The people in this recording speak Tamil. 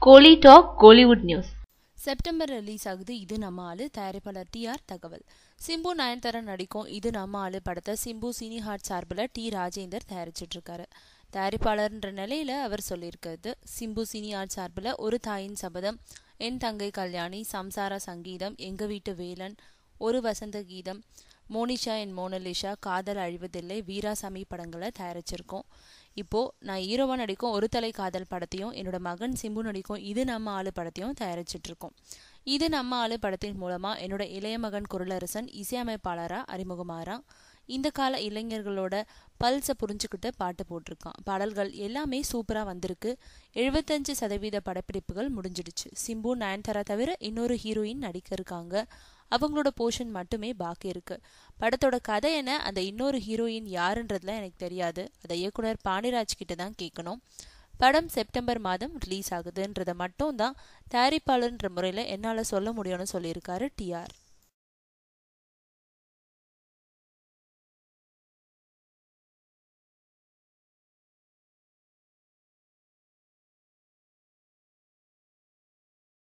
கோலி talk Kollywood news. September release ஆகுது இது நம்ம ஆளு. தயாரிப்பாளர் டிஆர் தகவல். சிம்பு நயன்தாரா நடிக்கும் இது நம்ம ஆளு படத்தை சிம்பு சினி ஹார்ட் சார்பில் டி ராஜேந்தர் தயாரிச்சிட்டு இருக்காரு. தயாரிப்பாளர்ன்ற நிலையில அவர் சொல்லியிருக்கிறது, சிம்பு சினி ஆர்ட் சார்பில் ஒரு தாயின் சபதம், என் தங்கை கல்யாணி, சம்சார சங்கீதம், எங்க வீட்டு வேலன், ஒரு வசந்த கீதம், மோனிஷா என் மோனலிஷா, காதல் அழிவதில்லை, வீராசாமி படங்களை தயாரிச்சிருக்கோம். இப்போ நான் ஹீரோவா நடிக்கும் ஒரு தலை காதல் படத்தையும் என்னோட மகன் சிம்பு நடிக்கும் இது நம்ம ஆளு படத்தையும் தயாரிச்சிட்டு இருக்கோம். இது நம்ம ஆளு படத்தின் மூலமா என்னோட இளைய மகன் குரலரசன் இசையமைப்பாளரா அறிமுகமாறா. இந்த கால இளைஞர்களோட பல்ஸை புரிஞ்சுக்கிட்டு பாட்டு போட்டிருக்கான். பாடல்கள் எல்லாமே சூப்பரா வந்திருக்கு. 75% படப்பிடிப்புகள் முடிஞ்சிடுச்சு. சிம்பு நயன்தாரா தவிர இன்னொரு ஹீரோயின் நடிக்க இருக்காங்க. அவங்களோட போர்ஷன் மட்டுமே பாக்கி இருக்கு. படத்தோட கதை என்ன, அந்த இன்னொரு ஹீரோயின் யாருன்றதுல எனக்கு தெரியாது. அதை இயக்குனர் பாண்டிராஜ் கிட்ட தான் கேட்கணும். படம் செப்டம்பர் மாதம் ரிலீஸ் ஆகுதுன்றத மட்டும் தான் தயாரிப்பாளர்ன்ற முறையில் என்னால் சொல்ல முடியும்னு சொல்லியிருக்காரு டிஆர்.